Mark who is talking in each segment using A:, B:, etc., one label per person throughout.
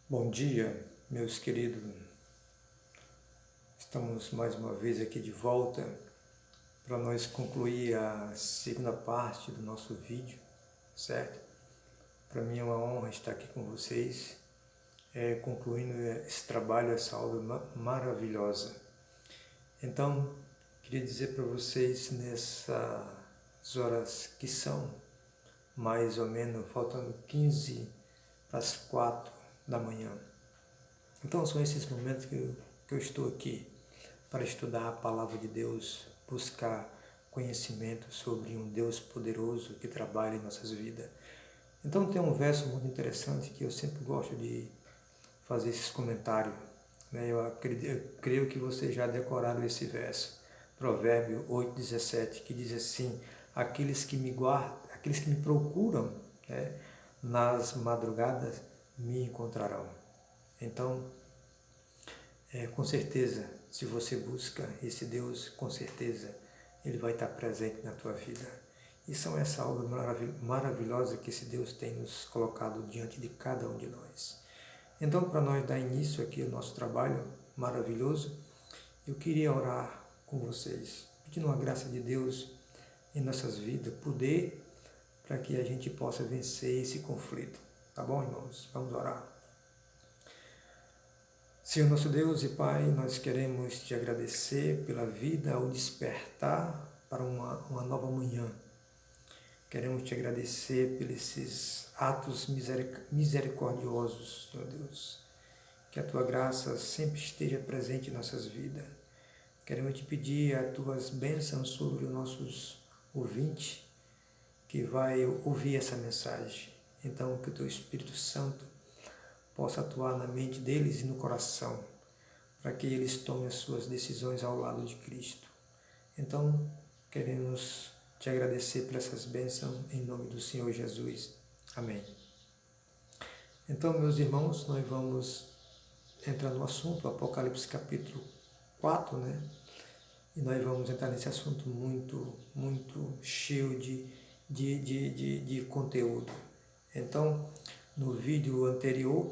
A: Bom dia, meus queridos. Estamos mais uma vez aqui de volta para nós concluir a segunda parte do nosso vídeo, certo? Para mim é uma honra estar aqui com vocês, concluindo esse trabalho, essa obra maravilhosa. Então, queria dizer para vocês nessas horas que são mais ou menos faltando 15 para as 4 da manhã. Então são esses momentos que eu estou aqui para estudar a Palavra de Deus, buscar conhecimento sobre um Deus poderoso que trabalha em nossas vidas. Então tem um verso muito interessante que eu sempre gosto de fazer esses comentários. Eu creio que vocês já decoraram esse verso, Provérbio 8,17, que diz assim: aqueles que me guardam, aqueles que me procuram, nas madrugadas me encontrarão. Então, com certeza, se você busca esse Deus, com certeza Ele vai estar presente na tua vida. E são essa obra maravilhosa que esse Deus tem nos colocado diante de cada um de nós. Então, para nós dar início aqui ao nosso trabalho maravilhoso, eu queria orar com vocês, pedindo a graça de Deus em nossas vidas, poder para que a gente possa vencer esse conflito. Tá bom, irmãos? Vamos orar. Senhor nosso Deus e Pai, nós queremos te agradecer pela vida ao despertar para uma nova manhã. Queremos te agradecer por esses atos misericordiosos, Senhor Deus. Que a tua graça sempre esteja presente em nossas vidas. Queremos te pedir as tuas bênçãos sobre os nossos ouvintes que vai ouvir essa mensagem. Então, que o teu Espírito Santo possa atuar na mente deles e no coração, para que eles tomem as suas decisões ao lado de Cristo. Então, queremos te agradecer por essas bênçãos, em nome do Senhor Jesus. Amém. Então, meus irmãos, nós vamos entrar no assunto, Apocalipse capítulo 4, E nós vamos entrar nesse assunto muito cheio de conteúdo. Então, no vídeo anterior,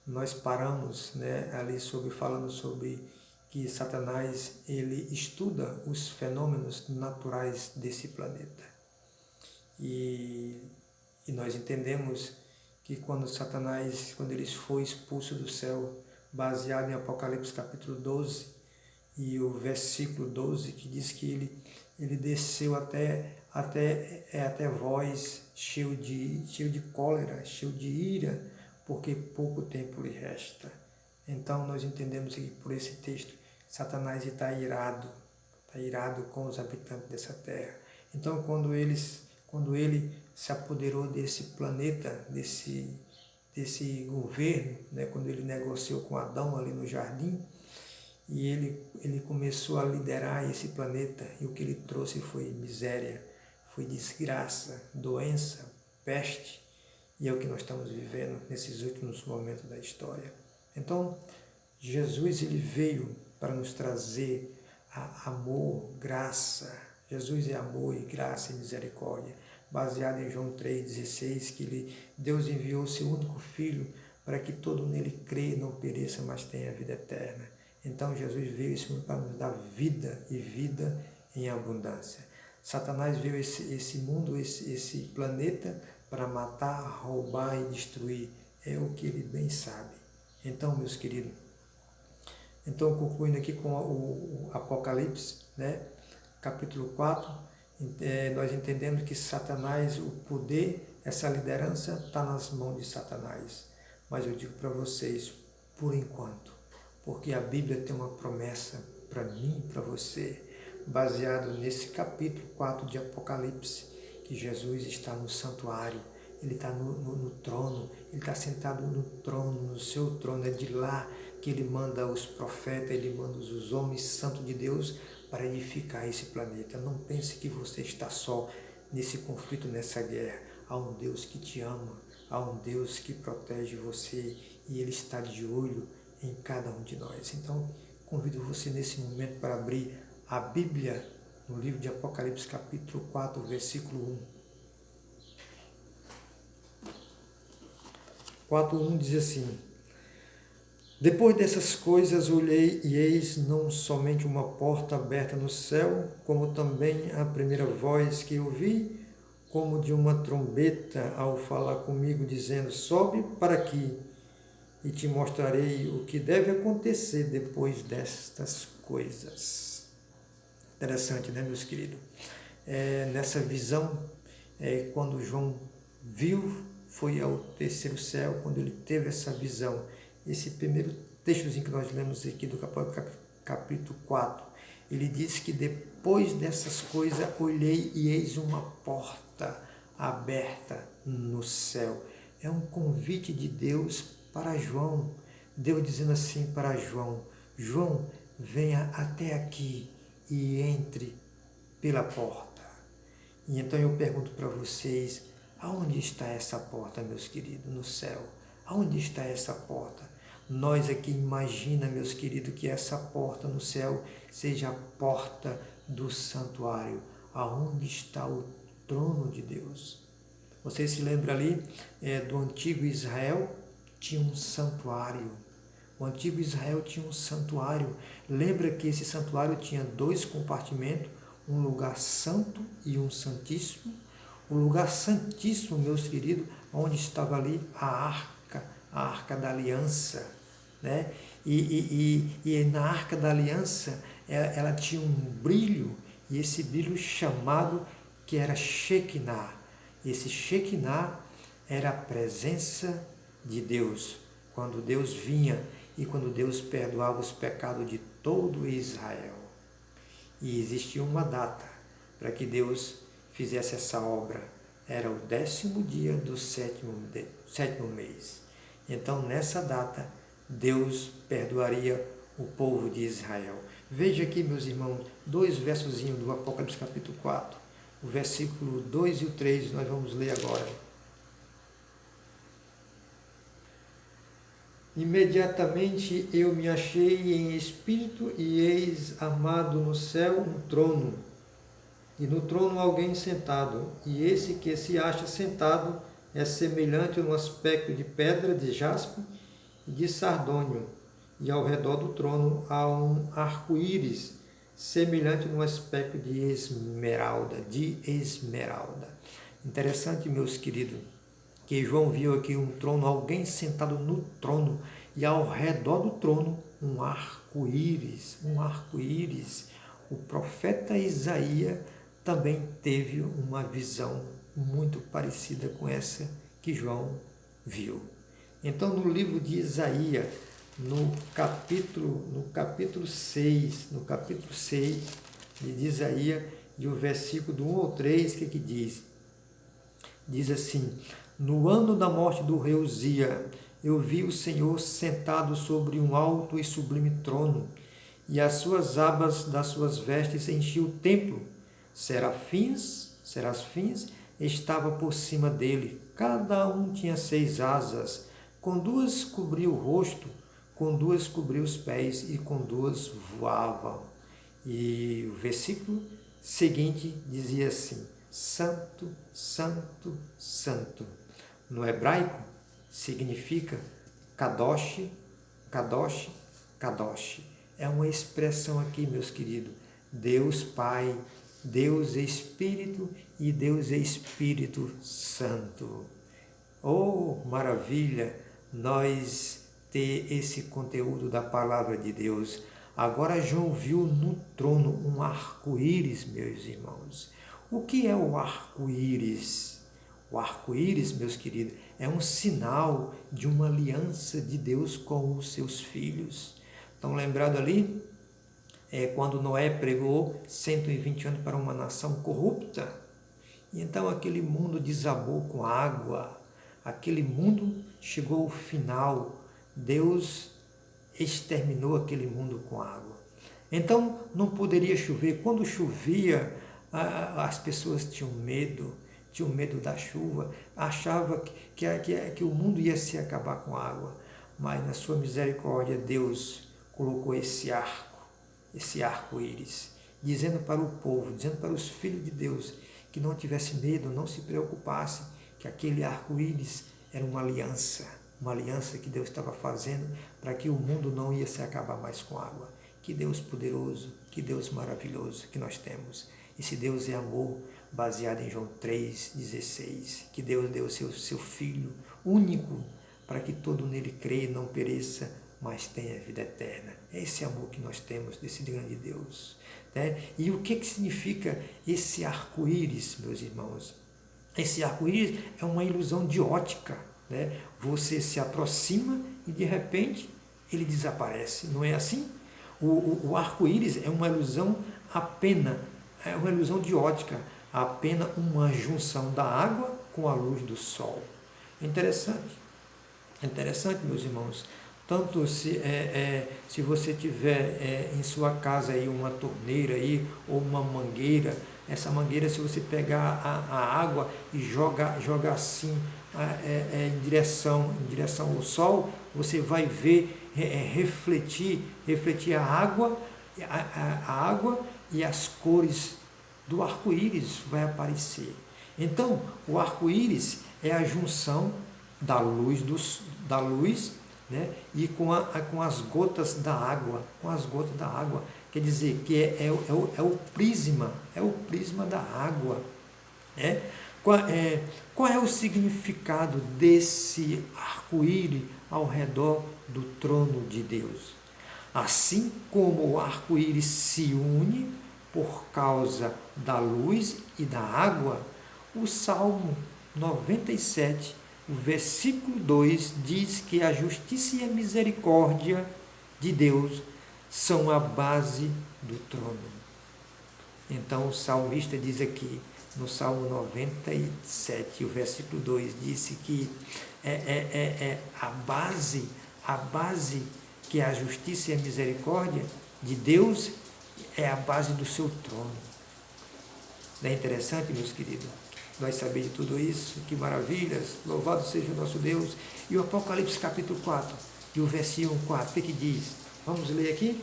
A: nós paramos ali falando sobre que Satanás ele estuda os fenômenos naturais desse planeta. E nós entendemos que quando Satanás, quando ele foi expulso do céu, baseado em Apocalipse capítulo 12, e o versículo 12, que diz que ele desceu até vós, cheio de cólera, cheio de ira, porque pouco tempo lhe resta. Então nós entendemos que por esse texto, Satanás está irado com os habitantes dessa terra. Então quando ele se apoderou desse planeta, desse governo, quando ele negociou com Adão ali no jardim, e ele começou a liderar esse planeta, e o que ele trouxe foi miséria, foi desgraça, doença, peste, e é o que nós estamos vivendo nesses últimos momentos da história. Então, Jesus ele veio para nos trazer amor, graça. Jesus é amor e graça e misericórdia, baseado em João 3,16, que Deus enviou o seu único Filho para que todo nele crê e não pereça, mas tenha a vida eterna. Então Jesus veio esse mundo para nos dar vida e vida em abundância. Satanás veio esse mundo, esse planeta, para matar, roubar e destruir. É o que ele bem sabe. Então, meus queridos, concluindo aqui com o Apocalipse, capítulo 4, nós entendemos que Satanás, o poder, essa liderança está nas mãos de Satanás. Mas eu digo para vocês, por enquanto, porque a Bíblia tem uma promessa para mim e para você, baseado nesse capítulo 4 de Apocalipse, que Jesus está no santuário, ele está no trono, ele está sentado no trono, no seu trono, é de lá que ele manda os profetas, ele manda os homens santos de Deus para edificar esse planeta. Não pense que você está só nesse conflito, nessa guerra. Há um Deus que te ama, há um Deus que protege você e ele está de olho em cada um de nós. Então, convido você nesse momento para abrir a Bíblia no livro de Apocalipse, capítulo 4, versículo 1. 4:1 diz assim: Depois dessas coisas olhei e eis não somente uma porta aberta no céu, como também a primeira voz que ouvi, como de uma trombeta ao falar comigo, dizendo: sobe para aqui e te mostrarei o que deve acontecer depois destas coisas. Interessante, né, meus queridos? Nessa visão, quando João viu, foi ao terceiro céu, quando ele teve essa visão. Esse primeiro textozinho que nós lemos aqui do capítulo 4, ele diz que depois dessas coisas olhei e eis uma porta aberta no céu. É um convite de Deus para João. Deus dizendo assim para João: João, venha até aqui e entre pela porta. E então eu pergunto para vocês, aonde está essa porta, meus queridos, no céu? Aonde está essa porta? Nós aqui imagina, meus queridos, que essa porta no céu seja a porta do santuário, aonde está o trono de Deus. Vocês se lembram ali do antigo Israel? Tinha um santuário. O antigo Israel tinha um santuário. Lembra que esse santuário tinha 2 compartimentos, um lugar santo e um santíssimo. O lugar santíssimo, meus queridos, onde estava ali a arca da aliança, né? E na arca da aliança ela tinha um brilho, e esse brilho chamado que era Shekinah. Esse Shekinah era a presença de Deus, quando Deus vinha e quando Deus perdoava os pecados de todo Israel. E existia uma data para que Deus fizesse essa obra. Era o 10º dia do sétimo mês. Então, nessa data, Deus perdoaria o povo de Israel. Veja aqui, meus irmãos, 2 versozinhos do Apocalipse capítulo 4. O versículo 2 e o 3 nós vamos ler agora. Imediatamente eu me achei em espírito e eis armado no céu um trono, e no trono alguém sentado, e esse que se acha sentado é semelhante no aspecto de pedra de jaspe e de sardônio, e ao redor do trono há um arco-íris, semelhante no aspecto de esmeralda, Interessante, meus queridos, que João viu aqui um trono, alguém sentado no trono, e ao redor do trono um arco-íris, O profeta Isaías também teve uma visão muito parecida com essa que João viu. Então, no livro de Isaías, no capítulo 6 de Isaías, e o versículo do 1 ao 3, o que diz? Diz assim: no ano da morte do rei Uzias, eu vi o Senhor sentado sobre um alto e sublime trono, e as suas abas das suas vestes enchiam o templo. Serafins estavam por cima dele, cada um tinha 6 asas, com 2 cobria o rosto, com 2 cobria os pés, e com 2 voavam. E o versículo seguinte dizia assim: Santo, Santo, Santo. No hebraico significa Kadosh, Kadosh, Kadosh. É uma expressão aqui, meus queridos. Deus Pai, Deus Espírito e Deus Espírito Santo. Oh, maravilha, nós ter esse conteúdo da palavra de Deus. Agora João viu no trono um arco-íris, meus irmãos. O que é o arco-íris? O arco-íris, meus queridos, é um sinal de uma aliança de Deus com os seus filhos. Estão lembrados ali? Quando Noé pregou 120 anos para uma nação corrupta. E então aquele mundo desabou com água. Aquele mundo chegou ao final. Deus exterminou aquele mundo com água. Então não poderia chover. Quando chovia, as pessoas tinham medo da chuva, achavam que o mundo ia se acabar com água. Mas na sua misericórdia, Deus colocou esse arco-íris, dizendo para o povo, dizendo para os filhos de Deus, que não tivesse medo, não se preocupasse, que aquele arco-íris era uma aliança. uma aliança que Deus estava fazendo para que o mundo não ia se acabar mais com água. Que Deus poderoso, que Deus maravilhoso que nós temos. Esse Deus é amor, baseado em João 3,16, que Deus deu seu Filho único, para que todo nele creia e não pereça, mas tenha vida eterna. É esse amor que nós temos desse grande Deus. Né? E o que significa esse arco-íris, meus irmãos? Esse arco-íris é uma ilusão de ótica. Né? Você se aproxima e de repente ele desaparece. Não é assim? O arco-íris é uma ilusão apenas, é uma ilusão de ótica, apenas uma junção da água com a luz do sol. Interessante, meus irmãos. Tanto se você tiver em sua casa aí uma torneira aí, ou uma mangueira, essa mangueira, se você pegar a água e joga assim em direção ao sol, você vai ver refletir a água e as cores do arco-íris vai aparecer. Então, o arco-íris é a junção da luz, né? E com as gotas da água, quer dizer que é o prisma da água. Qual é o significado desse arco-íris ao redor do trono de Deus? Assim como o arco-íris se une por causa da luz e da água, o Salmo 97, o versículo 2 diz que a justiça e a misericórdia de Deus são a base do trono. Então o salmista diz aqui, no Salmo 97, o versículo 2, disse que a base que é a justiça e a misericórdia de Deus é a base do seu trono. Não é interessante, meus queridos? Nós saber de tudo isso, que maravilhas, louvado seja o nosso Deus. E o Apocalipse capítulo 4, e o versículo 4, o que diz? Vamos ler aqui?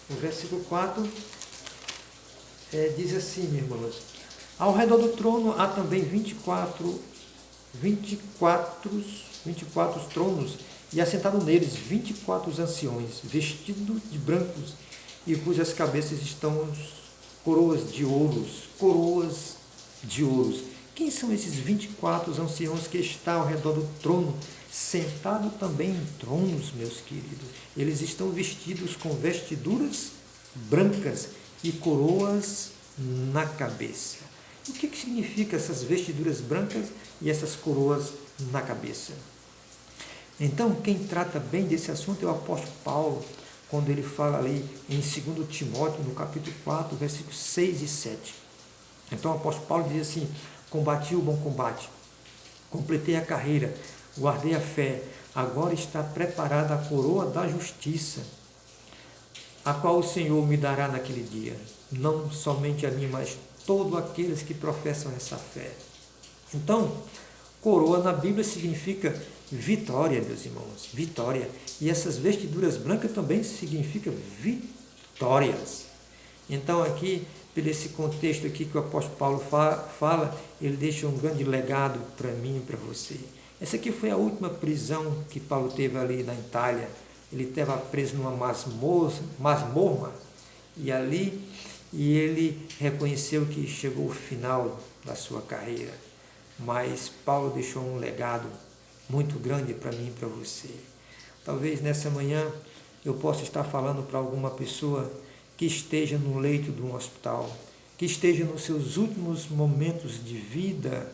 A: O versículo 4 diz assim, meus irmãos: ao redor do trono há também 24 tronos, e assentados neles 24 anciões, vestidos de brancos, e cujas cabeças estão coroas de ouros. Quem são esses 24 anciãos que estão ao redor do trono, sentados também em tronos, meus queridos? Eles estão vestidos com vestiduras brancas e coroas na cabeça. O que significa essas vestiduras brancas e essas coroas na cabeça? Então, quem trata bem desse assunto é o apóstolo Paulo, quando ele fala ali em 2 Timóteo, no capítulo 4, versículos 6 e 7. Então o apóstolo Paulo diz assim: combati o bom combate, completei a carreira, guardei a fé, agora está preparada a coroa da justiça, a qual o Senhor me dará naquele dia, não somente a mim, mas todos aqueles que professam essa fé. Então, coroa na Bíblia significa vitória, meus irmãos, vitória. E essas vestiduras brancas também significam vitórias. Então aqui, por esse contexto aqui que o apóstolo Paulo fala, ele deixa um grande legado para mim e para você. Essa aqui foi a última prisão que Paulo teve ali na Itália. Ele estava preso numa masmorra, e ele reconheceu que chegou o final da sua carreira. Mas Paulo deixou um legado muito grande para mim e para você. Talvez nessa manhã eu possa estar falando para alguma pessoa que esteja no leito de um hospital, que esteja nos seus últimos momentos de vida,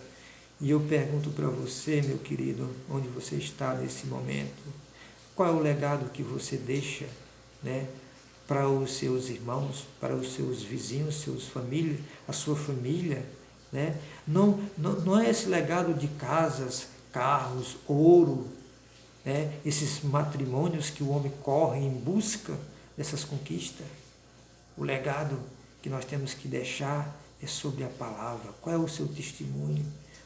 A: e eu pergunto para você, meu querido, onde você está nesse momento? Qual é o legado que você deixa, né, para os seus irmãos, para os seus vizinhos, a sua família, né? Não é esse legado de casas, carros, ouro, né? Esses matrimônios que o homem corre em busca dessas conquistas. O legado que nós temos que deixar é sobre a palavra. Qual é o seu testemunho?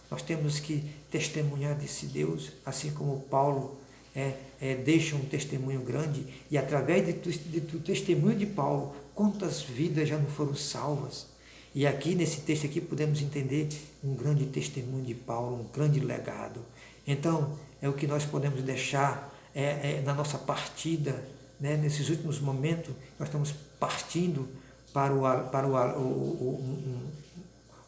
A: Nós temos que testemunhar desse Deus, assim como Paulo deixa um testemunho grande, e através do testemunho de Paulo, quantas vidas já não foram salvas. E aqui, nesse texto aqui, podemos entender um grande testemunho de Paulo, um grande legado. Então, é o que nós podemos deixar na nossa partida, né? Nesses últimos momentos, nós estamos partindo para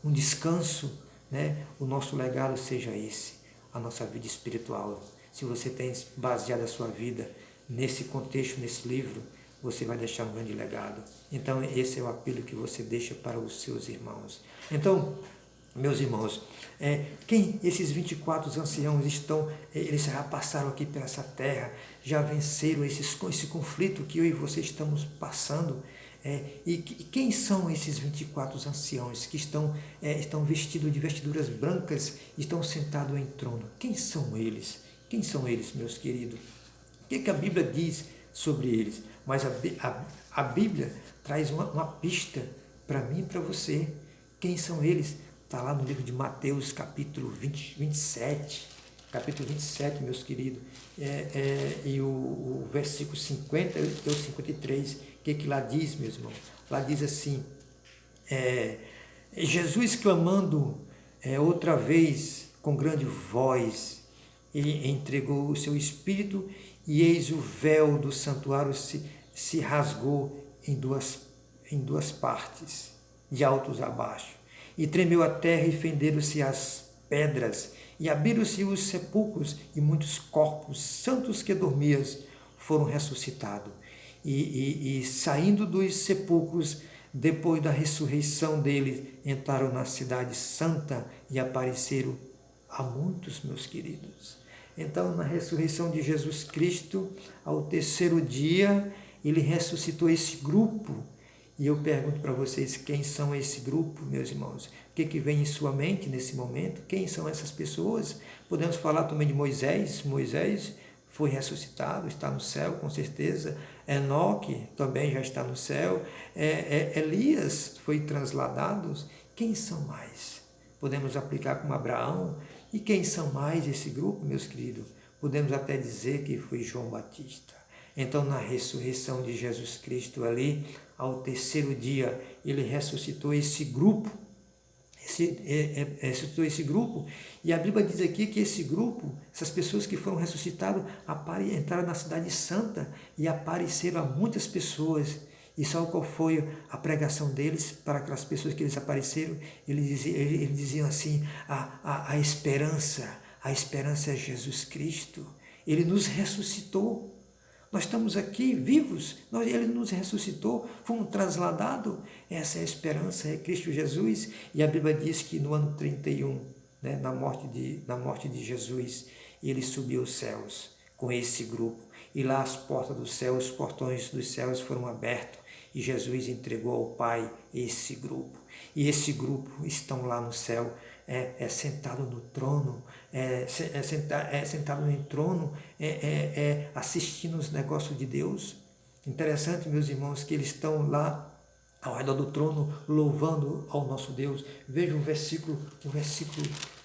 A: um descanso, né? O nosso legado seja esse, a nossa vida espiritual. Se você tem baseado a sua vida nesse contexto, nesse livro, você vai deixar um grande legado. Então, esse é o apelo que você deixa para os seus irmãos. Então, meus irmãos, esses 24 anciãos estão, eles já passaram aqui por essa terra, já venceram esse conflito que eu e você estamos passando. E quem são esses 24 anciãos que estão vestidos de vestiduras brancas, estão sentados em trono? Quem são eles? Quem são eles, meus queridos? O que a Bíblia diz sobre eles? Mas a Bíblia traz uma pista para mim e para você. Quem são eles? Está lá no livro de Mateus, capítulo 27. Capítulo 27, meus queridos. E o versículo 50 e o 53. O que lá diz, meus irmãos? Lá diz assim: Jesus clamando outra vez com grande voz, e entregou o seu espírito, e eis o véu do santuário se rasgou em duas partes, de altos a baixo. E tremeu a terra, e fenderam-se as pedras, e abriram-se os sepulcros, e muitos corpos santos que dormiam foram ressuscitados. E saindo dos sepulcros, depois da ressurreição deles, entraram na cidade santa e apareceram a muitos, meus queridos. Então, na ressurreição de Jesus Cristo, ao terceiro dia, ele ressuscitou esse grupo. E eu pergunto para vocês, quem são esse grupo, meus irmãos? O que vem em sua mente nesse momento? Quem são essas pessoas? Podemos falar também de Moisés. Moisés foi ressuscitado, está no céu, com certeza. Enoque também já está no céu. Elias foi transladado. Quem são mais? Podemos aplicar como Abraão. E quem são mais esse grupo, meus queridos? Podemos até dizer que foi João Batista. Então, na ressurreição de Jesus Cristo ali, ao terceiro dia, ele ressuscitou esse grupo. Ressuscitou esse grupo. E a Bíblia diz aqui que esse grupo, essas pessoas que foram ressuscitadas, entraram na cidade santa e apareceram a muitas pessoas. E sabe qual foi a pregação deles para aquelas pessoas que eles apareceram? Eles diziam assim, a esperança é Jesus Cristo. Ele nos ressuscitou. Nós estamos aqui vivos, ele nos ressuscitou, fomos transladados. Essa é a esperança, é Cristo Jesus. E a Bíblia diz que no ano 31, né, na morte de Jesus, ele subiu aos céus com esse grupo. E lá as portas do céu, os portões dos céus foram abertos. E Jesus entregou ao Pai esse grupo. E esse grupo estão lá no céu, sentado no trono, sentado no trono, assistindo os negócios de Deus. Interessante, meus irmãos, que eles estão lá ao redor do trono, louvando ao nosso Deus. Veja o versículo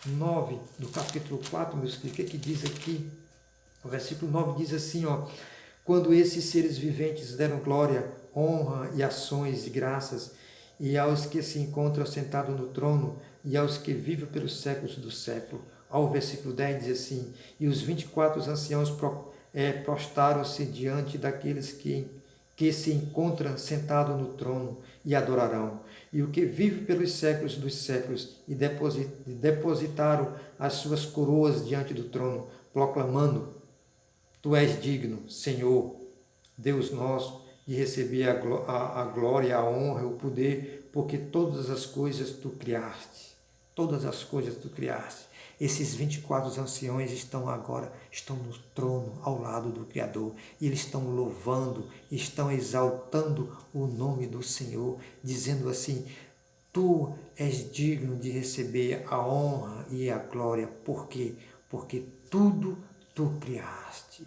A: 9 do capítulo 4, meus queridos, o que diz aqui? O versículo 9 diz assim, quando esses seres viventes deram glória, honra e ações de graças, e aos que se encontram sentados no trono, e aos que vivem pelos séculos do século. Ao versículo 10 diz assim, e os 24 anciãos prostaram-se diante daqueles que se encontram sentados no trono, e adorarão. E o que vive pelos séculos dos séculos, e depositaram as suas coroas diante do trono, proclamando, Tu és digno, Senhor, Deus nosso, de receber a glória, a honra, o poder, porque todas as coisas Tu criaste. Todas as coisas Tu criaste. Esses 24 anciões estão no trono, ao lado do Criador, e eles estão louvando, estão exaltando o nome do Senhor, dizendo assim, Tu és digno de receber a honra e a glória. Por quê? Porque tudo Tu criaste.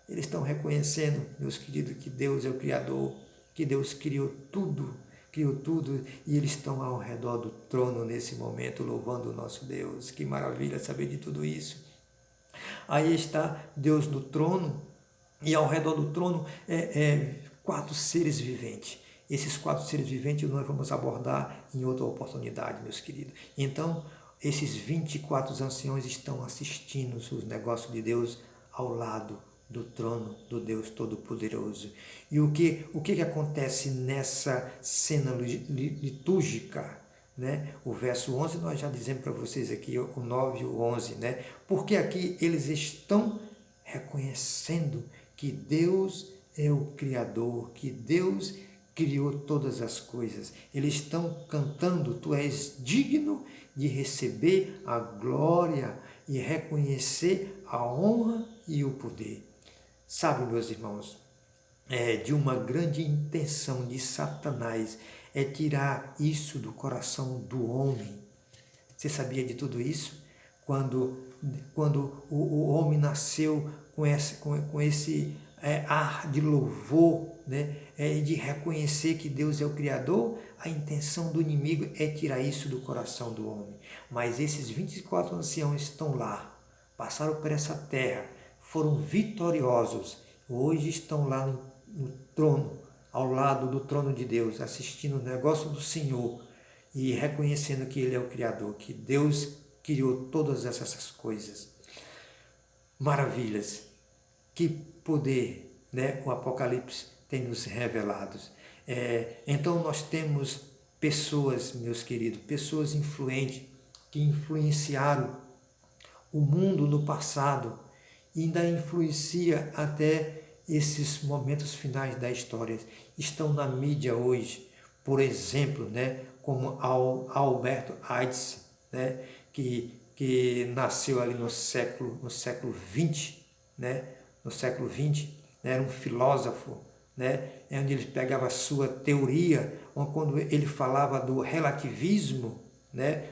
A: Eles estão reconhecendo, meus queridos, que Deus é o Criador, que Deus criou tudo, e eles estão ao redor do trono nesse momento, louvando o nosso Deus. Que maravilha saber de tudo isso. Aí está Deus no trono, e ao redor do trono 4 seres viventes. Esses 4 seres viventes nós vamos abordar em outra oportunidade, meus queridos. Então, esses 24 anciões estão assistindo os negócios de Deus ao lado do trono do Deus Todo-Poderoso. E o que acontece nessa cena litúrgica? Né? O verso 11, nós já dizemos para vocês aqui, o 9 e o 11, né? Porque aqui eles estão reconhecendo que Deus é o Criador, que Deus criou todas as coisas. Eles estão cantando, tu és digno de receber a glória e reconhecer a honra e o poder. Sabe, meus irmãos, de uma grande intenção de Satanás é tirar isso do coração do homem. Você sabia de tudo isso? Quando o homem nasceu com esse ar de louvor, né? De reconhecer que Deus é o Criador, a intenção do inimigo é tirar isso do coração do homem. Mas esses 24 anciãos estão lá, passaram por essa terra, foram vitoriosos, hoje estão lá no trono, ao lado do trono de Deus, assistindo o negócio do Senhor e reconhecendo que Ele é o Criador, que Deus criou todas essas coisas. Maravilhas! Que poder, né, o Apocalipse tem nos revelado. Então nós temos pessoas, meus queridos, pessoas influentes que influenciaram o mundo no passado e ainda influencia até esses momentos finais da história. Estão na mídia hoje, por exemplo, né, como Albert Einstein, né, que nasceu ali no século XX, né, no século XX, né, era um filósofo, né, onde ele pegava a sua teoria, quando ele falava do relativismo, né,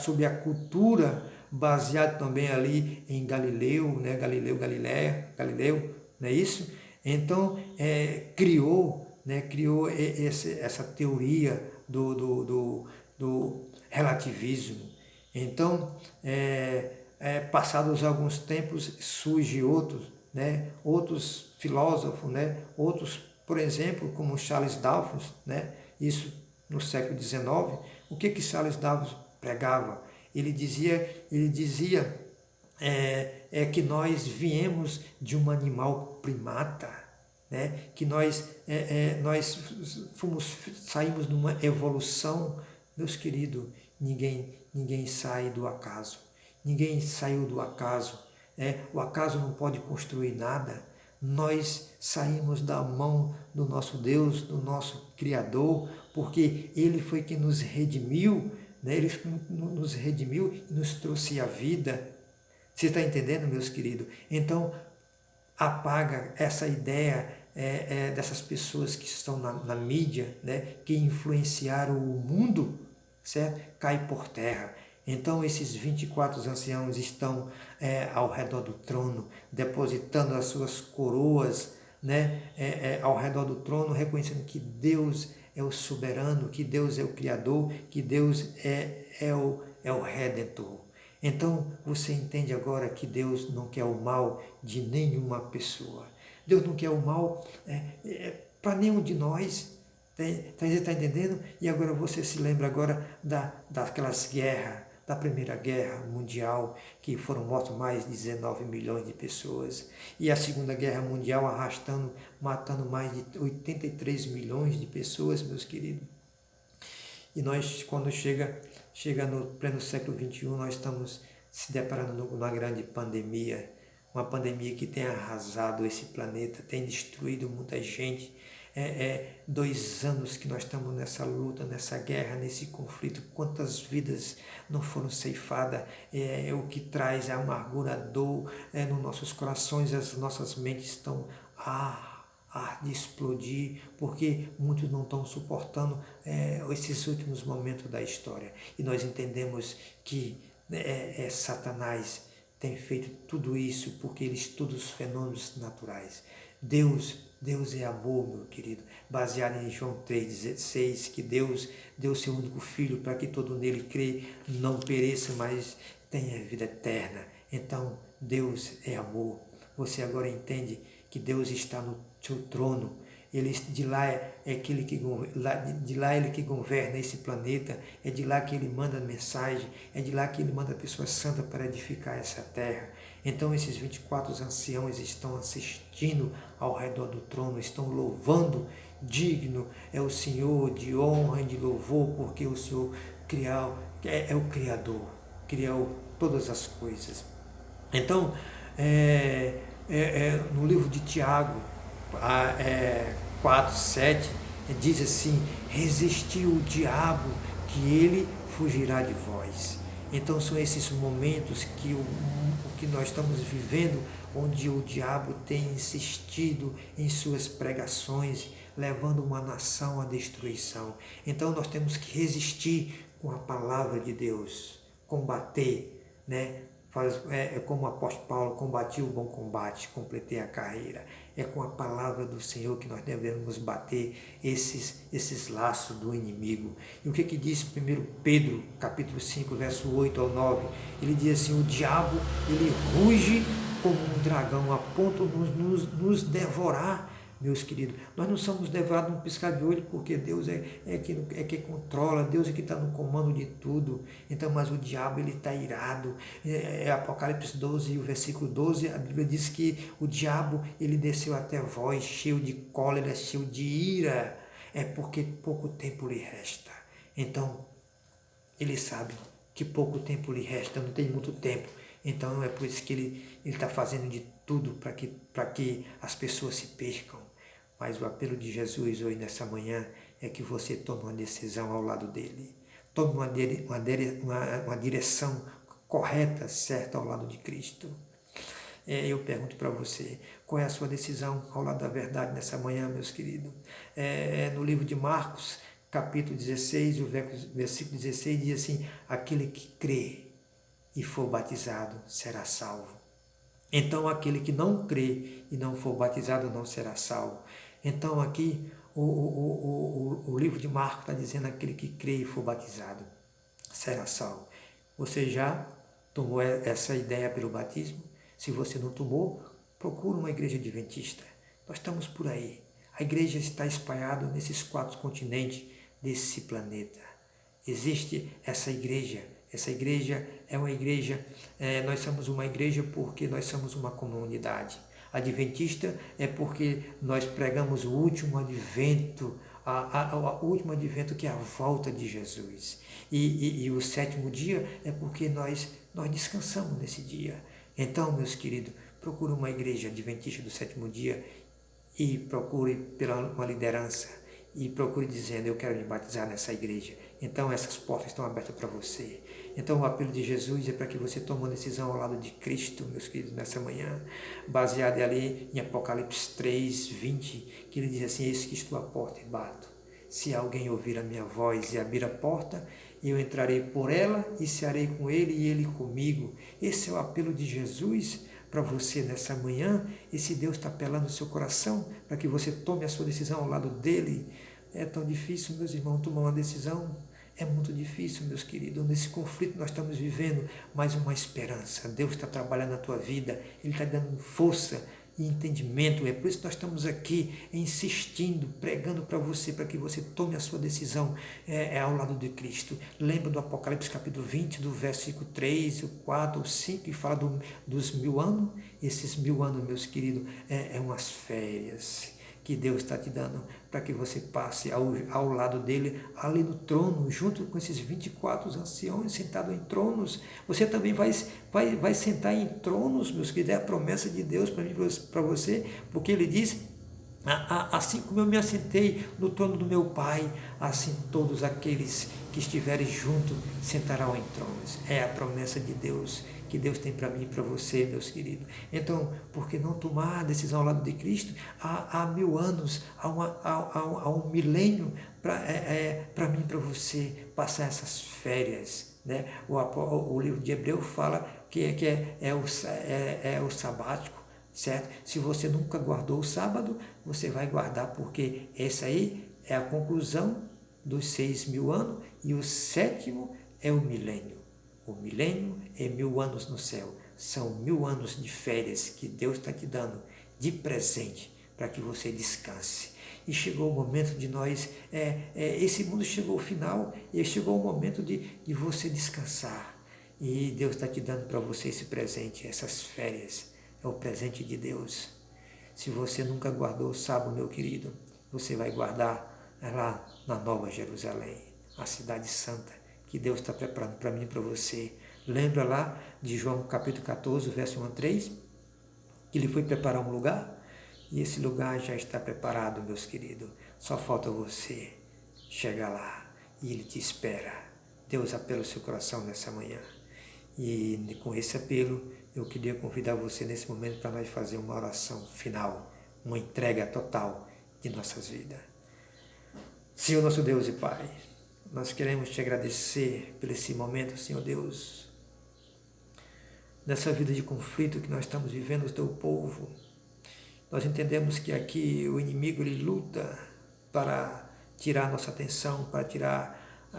A: sobre a cultura, baseado também ali em Galileu, né, Galileu, não é isso? Então, criou essa teoria do relativismo. Então, passados alguns tempos, surge outros filósofos, outros, por exemplo, como Charles Darwin, isso no século XIX. O que Charles Darwin pregava? Ele dizia que nós viemos de um animal primata, né? Que nós saímos numa evolução. Meus queridos, ninguém sai do acaso. Ninguém saiu do acaso. O acaso não pode construir nada. Nós saímos da mão do nosso Deus, do nosso Criador, porque Ele foi quem nos redimiu, né? Ele nos redimiu e nos trouxe a vida. Você está entendendo, meus queridos? Então, apaga essa ideia dessas pessoas que estão na mídia, né? Que influenciaram o mundo, certo? Cai por terra. Então esses 24 anciãos estão ao redor do trono, depositando as suas coroas, né, ao redor do trono, reconhecendo que Deus é o soberano, que Deus é o Criador, que Deus é o Redentor. Então você entende agora que Deus não quer o mal de nenhuma pessoa. Deus não quer o mal para nenhum de nós. Está entendendo? E agora você se lembra agora daquelas guerras, da Primeira Guerra Mundial, que foram mortos mais de 19 milhões de pessoas, e a Segunda Guerra Mundial matando mais de 83 milhões de pessoas, meus queridos. E nós, quando chega no pleno século XXI, nós estamos se deparando com uma grande pandemia, uma pandemia que tem arrasado esse planeta, tem destruído muita gente. 2 anos que nós estamos nessa luta, nessa guerra, nesse conflito. Quantas vidas não foram ceifadas? O que traz a amargura, a dor nos nossos corações, as nossas mentes estão de explodir, porque muitos não estão suportando esses últimos momentos da história. E nós entendemos que Satanás tem feito tudo isso porque ele estuda os fenômenos naturais. Deus é amor, meu querido, baseado em João 3,16, que Deus deu seu único Filho para que todo nele crê, não pereça, mas tenha vida eterna. Então, Deus é amor. Você agora entende que Deus está no seu trono, de lá é aquele que de lá ele que governa esse planeta, é de lá que ele manda mensagem, é de lá que ele manda pessoas santas para edificar essa terra. Então esses 24 anciãos estão assistindo ao redor do trono, estão louvando, digno é o Senhor de honra e de louvor, porque o Senhor é o Criador, criou todas as coisas. Então, no livro de Tiago 4, 7, diz assim: resistiu o diabo, que ele fugirá de vós. Então são esses momentos que nós estamos vivendo, onde o diabo tem insistido em suas pregações, levando uma nação à destruição. Então nós temos que resistir com a palavra de Deus, combater, né? Como o apóstolo Paulo: combati o bom combate, completei a carreira. É com a palavra do Senhor que nós devemos bater esses laços do inimigo. E o que diz 1 Pedro, capítulo 5, verso 8 ao 9? Ele diz assim: o diabo, ele ruge como um dragão, a ponto de nos devorar. Meus queridos, nós não somos devorados num piscar de olho, porque Deus é que controla, Deus é que está no comando de tudo. Então, mas o diabo, ele está irado. Apocalipse 12, o versículo 12, a Bíblia diz que o diabo, ele desceu até vós, cheio de cólera, cheio de ira, porque pouco tempo lhe resta. Então, ele sabe que pouco tempo lhe resta, não tem muito tempo. Então, é por isso que ele está fazendo de tudo para que as pessoas se percam. Mas o apelo de Jesus hoje, nessa manhã, é que você tome uma decisão ao lado dele. Tome uma direção correta, certa, ao lado de Cristo. Eu pergunto para você: qual é a sua decisão ao lado da verdade nessa manhã, meus queridos? No livro de Marcos, capítulo 16, o versículo 16 diz assim: aquele que crê e for batizado será salvo. Então aquele que não crê e não for batizado não será salvo. Então aqui o livro de Marcos está dizendo: aquele que crê e for batizado será salvo. Você já tomou essa ideia pelo batismo? Se você não tomou, procure uma igreja adventista. Nós estamos por aí. A igreja está espalhada nesses 4 continentes desse planeta. Existe essa igreja. Essa igreja é uma igreja, nós somos uma igreja porque nós somos uma comunidade. Adventista é porque nós pregamos o último advento, o último advento, que é a volta de Jesus. E o 7º dia é porque nós descansamos nesse dia. Então, meus queridos, procure uma igreja adventista do 7º dia e procure pela uma liderança e procure dizendo: eu quero me batizar nessa igreja. Então essas portas estão abertas para você. Então o apelo de Jesus é para que você tome uma decisão ao lado de Cristo, meus queridos, nessa manhã, baseada ali em Apocalipse 3, 20, que ele diz assim: eis que estou à porta e bato. Se alguém ouvir a minha voz e abrir a porta, eu entrarei por ela e cearei com ele e ele comigo. Esse é o apelo de Jesus para você nessa manhã. Esse Deus está apelando no seu coração para que você tome a sua decisão ao lado dele. É tão difícil, meus irmãos, tomar uma decisão. É muito difícil, meus queridos. Nesse conflito nós estamos vivendo, mais uma esperança. Deus está trabalhando na tua vida, Ele está dando força e entendimento. É por isso que nós estamos aqui insistindo, pregando para você, para que você tome a sua decisão ao lado de Cristo. Lembra do Apocalipse capítulo 20, do versículo 3, o 4, o 5, que fala dos 1000 anos? Esses 1000 anos, meus queridos, umas férias que Deus está te dando para que você passe ao lado dele, ali no trono, junto com esses 24 anciões sentados em tronos. Você também vai sentar em tronos, meus queridos. É a promessa de Deus para mim, para você, porque ele diz: assim como eu me assentei no trono do meu Pai, assim todos aqueles que estiverem juntos sentarão em tronos. É a promessa de Deus, que Deus tem para mim e para você, meus queridos. Então, por que não tomar a decisão ao lado de Cristo? Há 1000 anos, há um milênio para mim e para você passar essas férias, né? O livro de Hebreu fala que é o sabático, certo? Se você nunca guardou o sábado, você vai guardar, porque essa aí é a conclusão dos 6.000 anos, e o 7º é o milênio. O milênio é 1000 anos no céu. São 1000 anos de férias que Deus está te dando de presente para que você descanse. e chegou o momento de nós, esse mundo chegou ao final e chegou o momento de você descansar. E Deus está te dando para você esse presente, essas férias, é o presente de Deus. Se você nunca guardou, sabe, meu querido, você vai guardar lá na Nova Jerusalém, a cidade santa, que Deus está preparando para mim e para você. Lembra lá de João capítulo 14, verso 1 a 3, que ele foi preparar um lugar? E esse lugar já está preparado, meus queridos. Só falta você chegar lá e Ele te espera. Deus apela o seu coração nessa manhã. E com esse apelo, eu queria convidar você nesse momento para nós fazer uma oração final, uma entrega total de nossas vidas. Senhor nosso Deus e Pai, nós queremos te agradecer por esse momento, Senhor Deus, nessa vida de conflito que nós estamos vivendo, o teu povo. Nós entendemos que aqui o inimigo ele luta para tirar nossa atenção, para tirar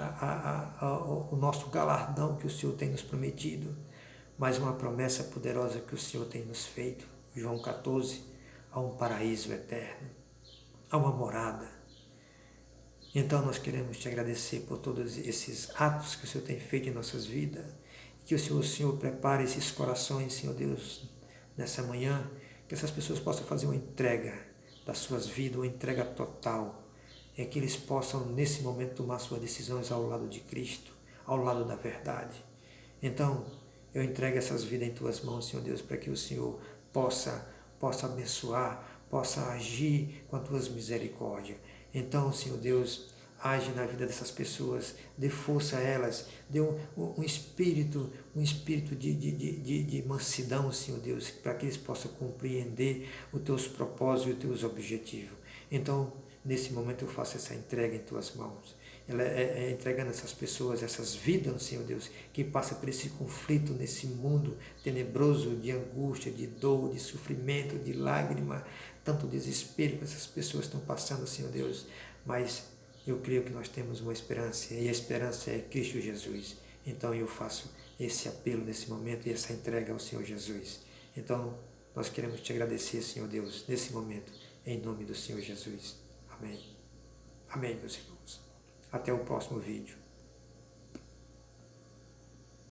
A: o nosso galardão que o Senhor tem nos prometido, mas uma promessa poderosa que o Senhor tem nos feito. João 14, há um paraíso eterno, há uma morada. Então nós queremos te agradecer por todos esses atos que o Senhor tem feito em nossas vidas, que o Senhor prepare esses corações, Senhor Deus, nessa manhã, que essas pessoas possam fazer uma entrega das suas vidas, uma entrega total, que eles possam nesse momento tomar suas decisões ao lado de Cristo, ao lado da verdade. Então, eu entrego essas vidas em tuas mãos, Senhor Deus, para que o Senhor possa abençoar, possa agir com as tuas misericórdias. Então, Senhor Deus, age na vida dessas pessoas, dê força a elas, dê um espírito de mansidão, Senhor Deus, para que eles possam compreender os teus propósitos e os teus objetivos. Então, nesse momento eu faço essa entrega em tuas mãos. Ela entregando essas pessoas, essas vidas, Senhor Deus, que passam por esse conflito nesse mundo tenebroso de angústia, de dor, de sofrimento, de lágrima, tanto desespero que essas pessoas estão passando, Senhor Deus, mas eu creio que nós temos uma esperança, e a esperança é Cristo Jesus. Então eu faço esse apelo nesse momento e essa entrega ao Senhor Jesus. Então nós queremos te agradecer, Senhor Deus, nesse momento, em nome do Senhor Jesus. Amém. Amém, meus irmãos. Até o próximo vídeo.